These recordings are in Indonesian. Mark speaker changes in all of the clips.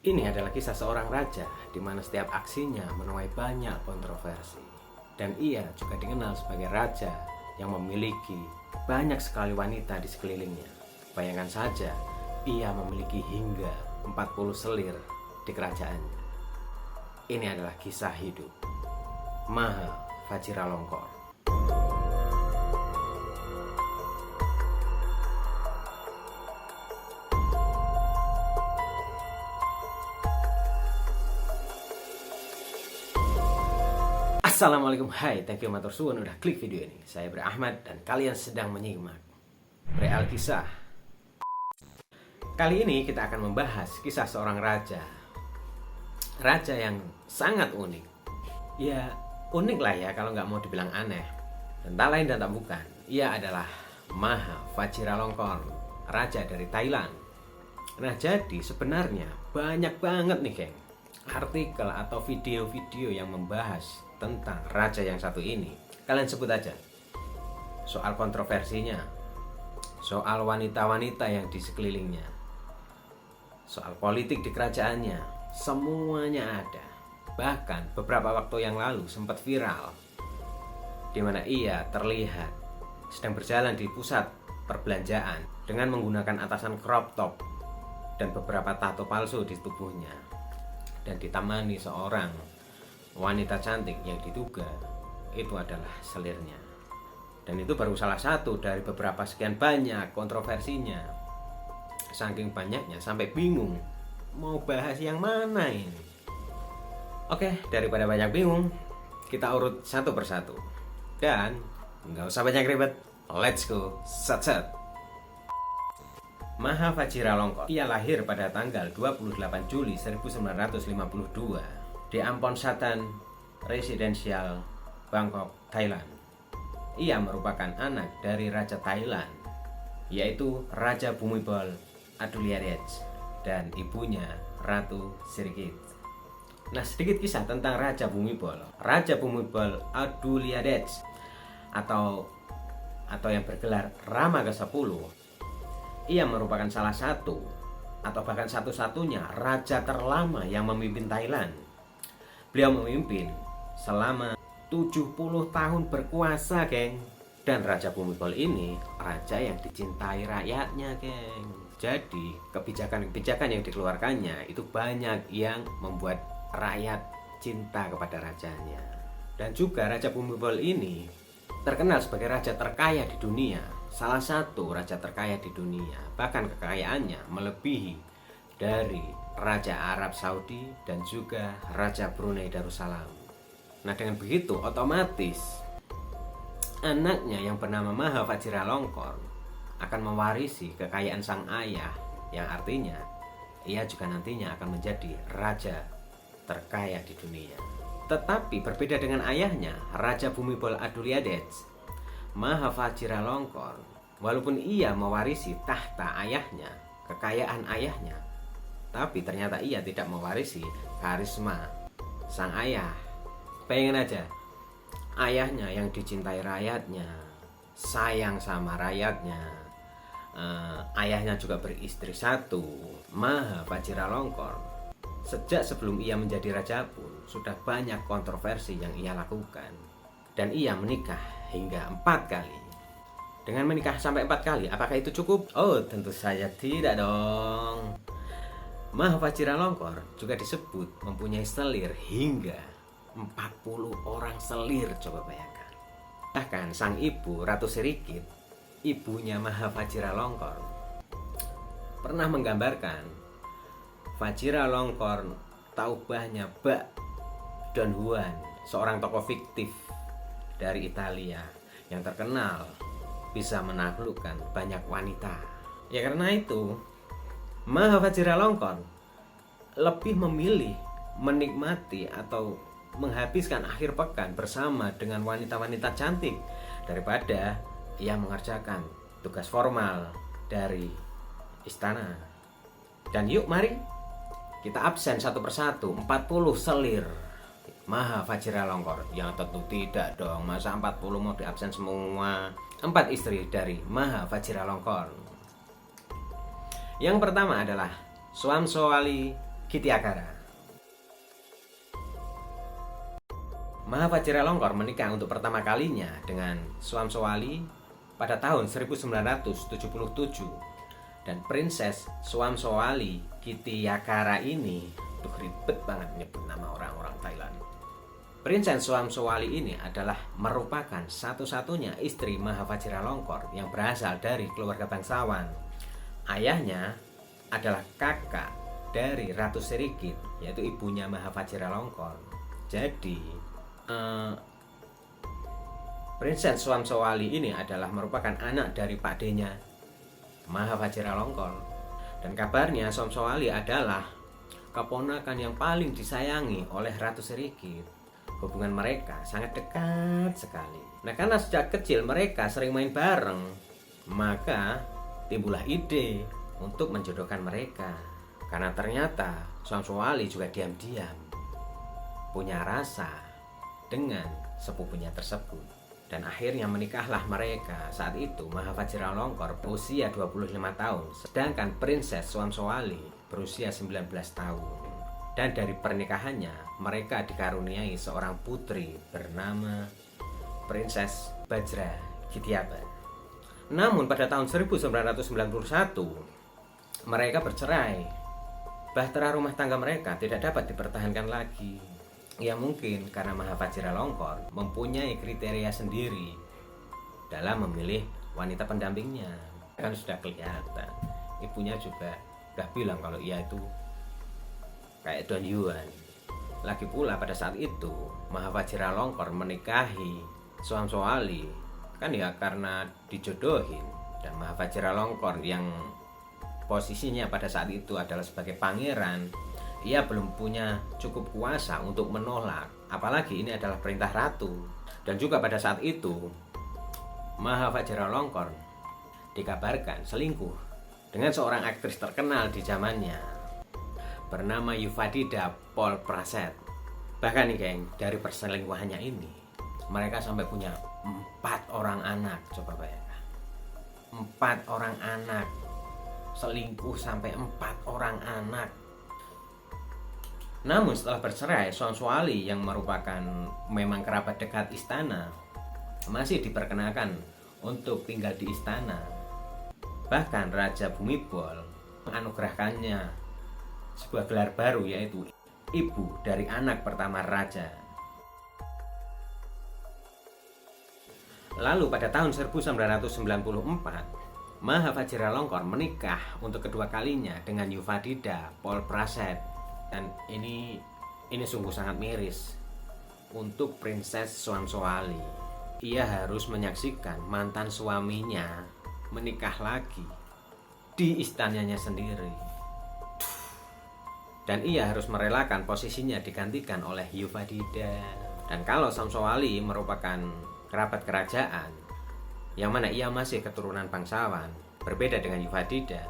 Speaker 1: Ini adalah kisah seorang raja di mana setiap aksinya menuai banyak kontroversi. Dan ia juga dikenal sebagai raja yang memiliki banyak sekali wanita di sekelilingnya. Bayangkan saja, ia memiliki hingga 40 selir di kerajaannya. Ini adalah kisah hidup Maha Vajiralongkorn. Assalamualaikum, hai, thank you matur suwun udah klik video ini. Saya Bre Ahmad dan kalian sedang menyimak Bre Alkisah. Kali ini kita akan membahas kisah seorang raja. Raja yang sangat unik. Ya unik lah ya kalau nggak mau dibilang aneh. Dan tak lain dan tak bukan, ia adalah Maha Vajiralongkorn, raja dari Thailand. Nah jadi sebenarnya banyak banget nih geng artikel atau video-video yang membahas tentang raja yang satu ini. Kalian sebut aja soal kontroversinya, soal wanita-wanita yang di sekelilingnya, soal politik di kerajaannya, semuanya ada. Bahkan beberapa waktu yang lalu sempat viral di mana ia terlihat sedang berjalan di pusat perbelanjaan dengan menggunakan atasan crop top dan beberapa tato palsu di tubuhnya, dan ditemani seorang wanita cantik yang diduga itu adalah selirnya. Dan itu baru salah satu dari beberapa sekian banyak kontroversinya. Saking banyaknya sampai bingung mau bahas yang mana ini. Oke, daripada banyak bingung, kita urut satu persatu. Dan nggak usah banyak ribet, let's go, set. Maha Vajiralongkorn, ia lahir pada tanggal 28 Juli 1952 di Ampon Satan Residensial, Bangkok, Thailand. Ia merupakan anak dari Raja Thailand, yaitu Raja Bhumibol Adulyadej, dan ibunya Ratu Sirikit. Nah, sedikit kisah tentang Raja Bhumibol. Raja Bhumibol Adulyadej atau yang bergelar Rama ke-10, ia merupakan salah satu atau bahkan satu-satunya raja terlama yang memimpin Thailand. Beliau memimpin selama 70 tahun berkuasa, geng. Dan Raja Bhumibol ini raja yang dicintai rakyatnya, geng. Jadi kebijakan-kebijakan yang dikeluarkannya itu banyak yang membuat rakyat cinta kepada rajanya. Dan juga Raja Bhumibol ini terkenal sebagai raja terkaya di dunia, salah satu raja terkaya di dunia. Bahkan kekayaannya melebihi dari Raja Arab Saudi dan juga Raja Brunei Darussalam. Nah dengan begitu otomatis anaknya yang bernama Maha Vajiralongkorn akan mewarisi kekayaan sang ayah, yang artinya ia juga nantinya akan menjadi raja terkaya di dunia. Tetapi berbeda dengan ayahnya, Raja Bhumibol Adulyadej, Maha Vajiralongkorn, walaupun ia mewarisi tahta ayahnya, kekayaan ayahnya, tapi ternyata ia tidak mewarisi karisma sang ayah. Bayangin aja, ayahnya yang dicintai rakyatnya, sayang sama rakyatnya, ayahnya juga beristri satu, Maha Vajiralongkorn. Sejak sebelum ia menjadi raja pun sudah banyak kontroversi yang ia lakukan. Dan ia menikah hingga 4 kali. Dengan menikah sampai 4 kali, apakah itu cukup? Oh tentu saja tidak dong. Maha Vajiralongkorn juga disebut mempunyai selir hingga 40 orang selir, coba bayangkan. Bahkan sang ibu Ratu Sirikit, ibunya Maha Vajiralongkorn, pernah menggambarkan Vajiralongkorn taubahnya Bak Don Juan, seorang tokoh fiktif dari Italia yang terkenal bisa menaklukkan banyak wanita. Ya karena itu Maha Vajiralongkorn lebih memilih menikmati atau menghabiskan akhir pekan bersama dengan wanita-wanita cantik daripada ia mengerjakan tugas formal dari istana. Dan yuk mari kita absen satu persatu 40 selir Maha Vajiralongkorn. Yang tentu tidak dong, masa 40 mau diabsen semua. 4 istri dari Maha Vajiralongkorn. Yang pertama adalah Swamsowali Kityagara. Mahavajiralongkor menikah untuk pertama kalinya dengan Swamsowali pada tahun 1977, dan Princess Swamsowali Kityagara ini ribet banget nyebut nama orang-orang Thailand. Princess Swamsowali ini adalah merupakan satu-satunya istri Mahavajiralongkor yang berasal dari keluarga bangsawan. Ayahnya adalah kakak dari Ratu Sirikit, yaitu ibunya Mahavajiralongkor. Jadi Princess Swamsowali ini adalah merupakan anak dari pakdenya Mahavajiralongkor. Dan kabarnya Swamsowali adalah keponakan yang paling disayangi oleh Ratu Sirikit. Hubungan mereka sangat dekat sekali. Nah, karena sejak kecil mereka sering main bareng, maka timbullah ide untuk menjodohkan mereka. Karena ternyata Swamsowali juga diam-diam punya rasa dengan sepupunya tersebut. Dan akhirnya menikahlah mereka. Saat itu Mahavajiralongkor berusia 25 tahun, sedangkan Princess Swamsowali berusia 19 tahun. Dan dari pernikahannya mereka dikaruniai seorang putri bernama Princess Bajra Kityaba. Namun pada tahun 1991 mereka bercerai. Bahtera rumah tangga mereka tidak dapat dipertahankan lagi. Ya mungkin karena Mahavajiralongkor mempunyai kriteria sendiri dalam memilih wanita pendampingnya. Kan sudah kelihatan. Ibunya juga udah bilang kalau ia itu kayak Don Yuan. Lagi pula pada saat itu Mahavajiralongkor menikahi Swamsowali kan ya karena dijodohin. Dan Mahavajiralongkor yang posisinya pada saat itu adalah sebagai pangeran, ia belum punya cukup kuasa untuk menolak, apalagi ini adalah perintah ratu. Dan juga pada saat itu Mahavajiralongkor dikabarkan selingkuh dengan seorang aktris terkenal di zamannya bernama Yuvadida Polpraset. Bahkan nih geng, dari perselingkuhannya ini mereka sampai punya 4 orang anak. Coba bayangkan, 4 orang anak, selingkuh sampai 4 orang anak. Namun setelah bercerai, Swamsowali yang merupakan memang kerabat dekat istana masih diperkenalkan untuk tinggal di istana. Bahkan Raja Bhumibol menganugerahkannya sebuah gelar baru, yaitu ibu dari anak pertama raja. Lalu pada tahun 1994 Mahavajiralongkor menikah untuk kedua kalinya dengan Yuvadida Polpraset. Dan ini sungguh sangat miris untuk Princess Swamsowali. Ia harus menyaksikan mantan suaminya menikah lagi di istananya sendiri. Dan ia harus merelakan posisinya digantikan oleh Yuvadida. Dan kalau Swamsowali merupakan kerabat kerajaan, yang mana ia masih keturunan bangsawan, berbeda dengan Yuvadida.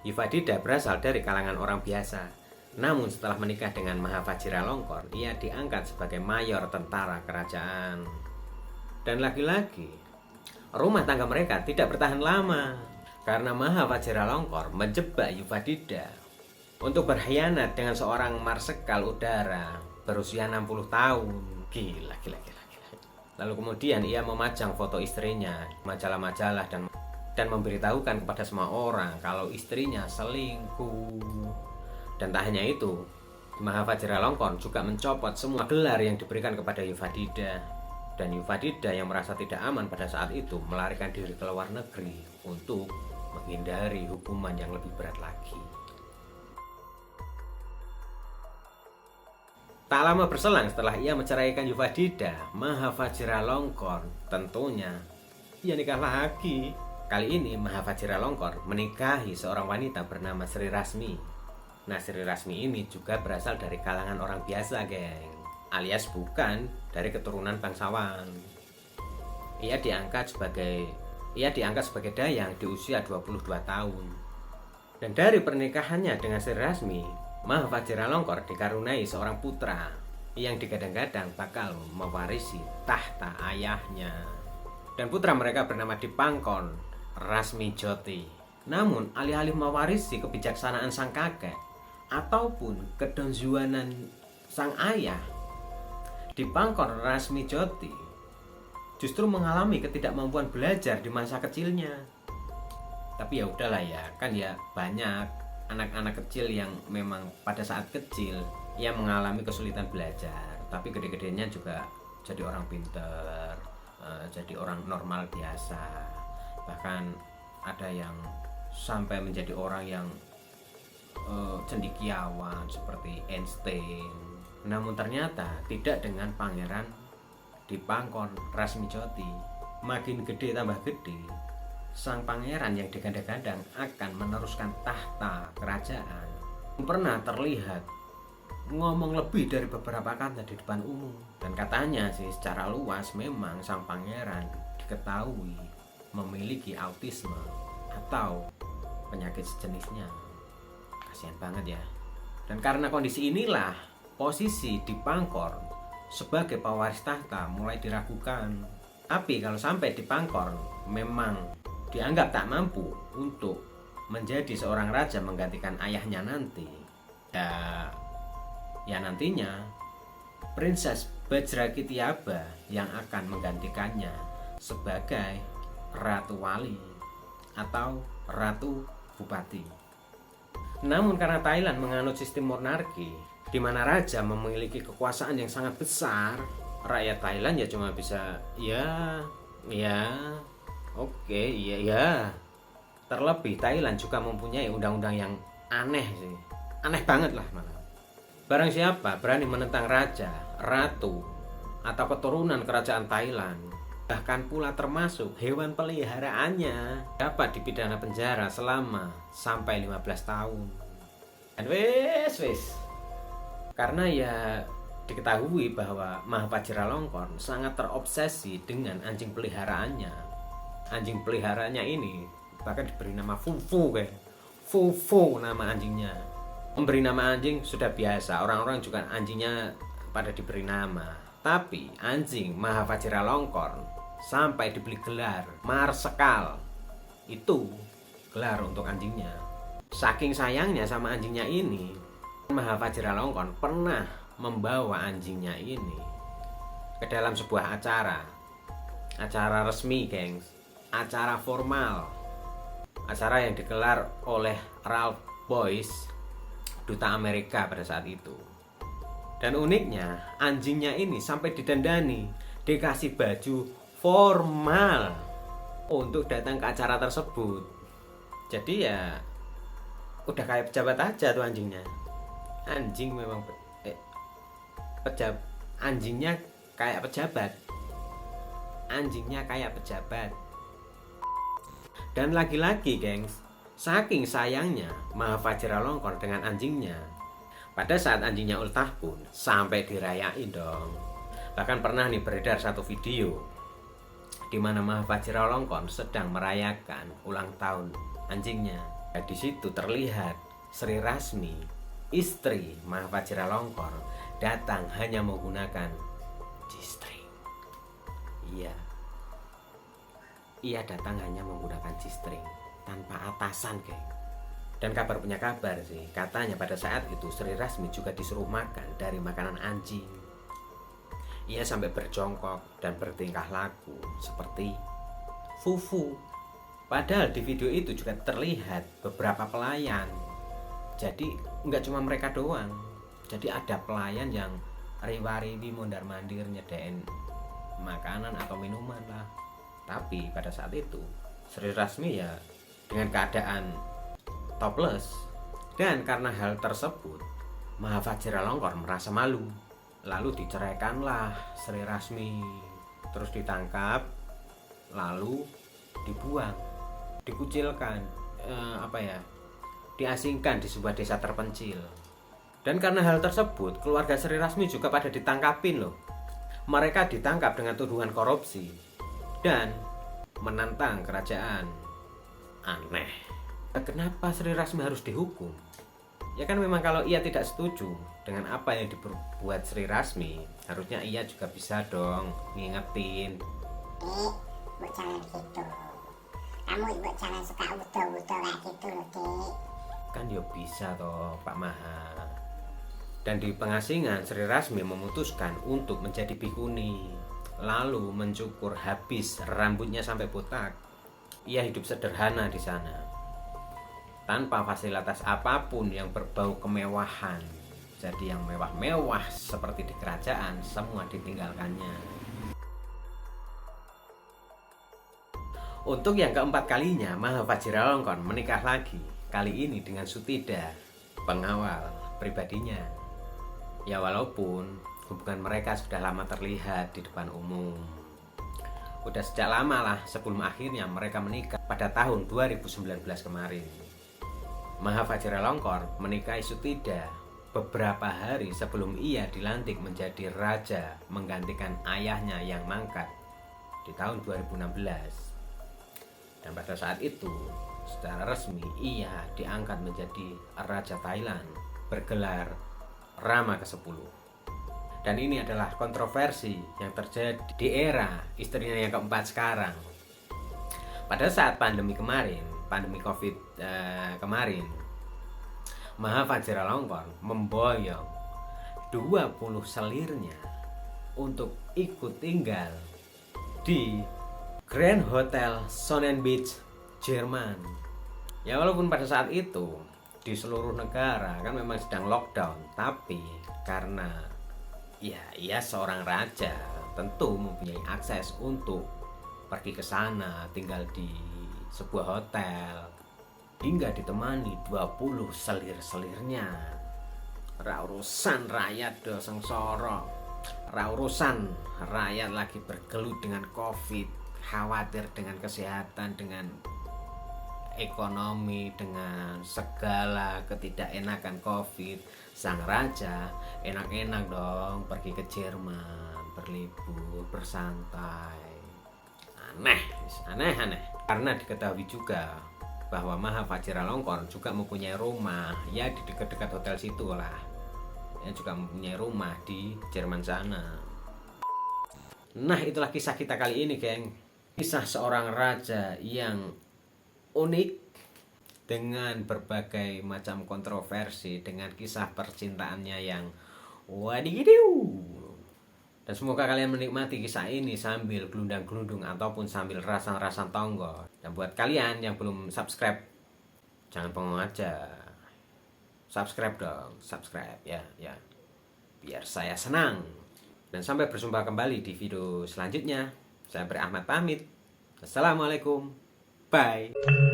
Speaker 1: Yuvadida berasal dari kalangan orang biasa. Namun setelah menikah dengan Mahavajiralongkor, ia diangkat sebagai mayor tentara kerajaan. Dan lagi-lagi rumah tangga mereka tidak bertahan lama, karena Mahavajiralongkor menjebak Yuvadida untuk berkhianat dengan seorang marsekal udara berusia 60 tahun. Gila. Lalu kemudian ia memajang foto istrinya di majalah-majalah dan memberitahukan kepada semua orang kalau istrinya selingkuh. Dan tak hanya itu, Mahavajiralongkor juga mencopot semua gelar yang diberikan kepada Yuvadida. Dan Yuvadida yang merasa tidak aman pada saat itu melarikan diri ke luar negeri untuk menghindari hukuman yang lebih berat lagi. Tak lama berselang setelah ia menceraikan Yuvadida, Mahavajiralongkor tentunya ia nikah lagi. Kali ini Mahavajiralongkor menikahi seorang wanita bernama Sri Rasmi. Nah, Sri Rasmi ini juga berasal dari kalangan orang biasa, geng, alias bukan dari keturunan bangsawan. Ia diangkat sebagai dayang di usia 22 tahun. Dan dari pernikahannya dengan Sri Rasmi, Mahavajiralongkor dikaruniai seorang putra yang digadang-gadang bakal mewarisi tahta ayahnya. Dan putra mereka bernama Dipangkon Rasmi Joti. Namun alih-alih mewarisi kebijaksanaan sang kakek, ataupun kedonjuanan sang ayah, Dipangkor Rasmijoti justru mengalami ketidakmampuan belajar di masa kecilnya. Tapi ya udahlah ya, kan ya banyak anak-anak kecil yang memang pada saat kecil ya mengalami kesulitan belajar, tapi gede-gedenya juga jadi orang pinter, jadi orang normal biasa. Bahkan ada yang sampai menjadi orang yang cendekiawan seperti Einstein. Namun ternyata tidak dengan Pangeran Dipangkor Rasmijoti. Makin gede tambah gede, sang pangeran yang digandang-gandang akan meneruskan tahta kerajaan. Pernah terlihat ngomong lebih dari beberapa kata di depan umum. Dan katanya sih secara luas memang sang pangeran diketahui memiliki autisme atau penyakit sejenisnya. Kasihan banget ya. Dan karena kondisi inilah posisi Dipangkor sebagai pewaris tahta mulai diragukan. Tapi kalau sampai Dipangkor memang dianggap tak mampu untuk menjadi seorang raja menggantikan ayahnya nanti, ya nantinya Princess Bajrakitiaba yang akan menggantikannya sebagai Ratu Wali atau Ratu Bupati. Namun karena Thailand menganut sistem monarki, di mana raja memiliki kekuasaan yang sangat besar, rakyat Thailand ya cuma bisa ya. Terlebih Thailand juga mempunyai undang-undang yang aneh sih. Aneh banget lah malah. Barang siapa berani menentang raja, ratu, atau keturunan kerajaan Thailand, bahkan pula termasuk hewan peliharaannya, dapat dipidana penjara selama sampai 15 tahun. Dan wes. Karena ya diketahui bahwa Mahapajiralongkorn sangat terobsesi dengan anjing peliharaannya. Anjing peliharaannya ini bahkan diberi nama Fufu kayak. Fufu nama anjingnya. Memberi nama anjing sudah biasa, orang-orang juga anjingnya pada diberi nama. Tapi anjing Mahapajiralongkorn sampai dibeli gelar Marsekal. Itu gelar untuk anjingnya. Saking sayangnya sama anjingnya ini, Mahapajiralongkorn pernah membawa anjingnya ini ke dalam sebuah acara resmi, gengs, acara formal, acara yang digelar oleh Ralph Boyce, duta Amerika pada saat itu. Dan uniknya anjingnya ini sampai didandani, dikasih baju formal untuk datang ke acara tersebut. Jadi ya udah kayak pejabat aja tuh anjingnya. Anjing memang anjingnya kayak pejabat. Anjingnya kayak pejabat. Dan lagi-lagi, gengs, saking sayangnya Mahapajiralongkorn dengan anjingnya, pada saat anjingnya ultah pun sampai dirayain dong. Bahkan pernah nih beredar satu video di mana Mahapajiralongkorn sedang merayakan ulang tahun anjingnya. Dan di situ terlihat Sri Rasmi, istri Mahapajiralongkorn, datang hanya menggunakan G-string. Ia datang hanya menggunakan G-string tanpa atasan, geng. Dan kabar punya kabar sih, katanya pada saat itu Sri Rasmi juga disuruh makan dari makanan anjing. Ia sampai berjongkok dan bertingkah laku seperti Fufu. Padahal di video itu juga terlihat beberapa pelayan. Jadi nggak cuma mereka doang. Jadi ada pelayan yang riwa-riwi mondar-mandir nyedain makanan atau minuman lah. Tapi pada saat itu Sri Rasmi ya dengan keadaan topless. Dan karena hal tersebut Mahapajiralongkorn merasa malu. Lalu diceraikanlah Sri Rasmi. Terus ditangkap, lalu dibuang, dikucilkan, diasingkan di sebuah desa terpencil. Dan karena hal tersebut keluarga Sri Rasmi juga pada ditangkapin loh. Mereka ditangkap dengan tuduhan korupsi dan menantang kerajaan. Aneh. Kenapa Sri Rasmi harus dihukum? Ya kan memang kalau ia tidak setuju dengan apa yang diperbuat Sri Rasmi, harusnya ia juga bisa dong ngingetin.
Speaker 2: Ibu jangan gitu. Kamu ibu jangan suka udo-udo kayak gitu loh, Dek.
Speaker 1: Kan yo bisa toh Pak Maha. Dan di pengasingan Sri Rasmi memutuskan untuk menjadi bikuni, lalu mencukur habis rambutnya sampai botak. Ia hidup sederhana di sana, tanpa fasilitas apapun yang berbau kemewahan. Jadi yang mewah-mewah seperti di kerajaan semua ditinggalkannya. Untuk yang keempat kalinya, Maha Vajiralongkorn menikah lagi, kali ini dengan Sutida, pengawal pribadinya. Ya walaupun hubungan mereka sudah lama terlihat di depan umum. Udah sejak lama lah sebelum akhirnya mereka menikah pada tahun 2019 kemarin. Maha Vajiralongkorn menikahi Sutida beberapa hari sebelum ia dilantik menjadi raja menggantikan ayahnya yang mangkat di tahun 2016. Dan pada saat itu secara resmi ia diangkat menjadi Raja Thailand bergelar Rama ke-10. Dan ini adalah kontroversi yang terjadi di era istrinya yang keempat sekarang. Pada saat pandemi kemarin, pandemi COVID kemarin, Maha Vajiralongkorn memboyong 20 selirnya untuk ikut tinggal di Grand Hotel Sonnenbeach, Jerman. Ya walaupun pada saat itu di seluruh negara kan memang sedang lockdown, tapi karena ya ia seorang raja, tentu mempunyai akses untuk pergi ke sana, tinggal di sebuah hotel, hingga ditemani 20 selir-selirnya. Ra urusan rakyat do sengsara, ra urusan rakyat lagi bergelut dengan COVID, khawatir dengan kesehatan, dengan ekonomi, dengan segala ketidakenakan COVID. Sang raja enak-enak dong pergi ke Jerman, berlibur, bersantai. Aneh. Karena diketahui juga bahwa Maha Vajiralongkorn juga mempunyai rumah ya di dekat-dekat hotel situ lah. Dia juga mempunyai rumah di Jerman sana. Nah, itulah kisah kita kali ini, geng. Kisah seorang raja yang unik dengan berbagai macam kontroversi, dengan kisah percintaannya yang wadigidiu. Dan semoga kalian menikmati kisah ini sambil gelundang-gelundung ataupun sambil rasang-rasang tonggo. Dan buat kalian yang belum subscribe, jangan bengong aja. Subscribe dong, subscribe ya. Biar saya senang. Dan sampai berjumpa kembali di video selanjutnya. Saya Bre Ahmad pamit. Assalamualaikum. Bye.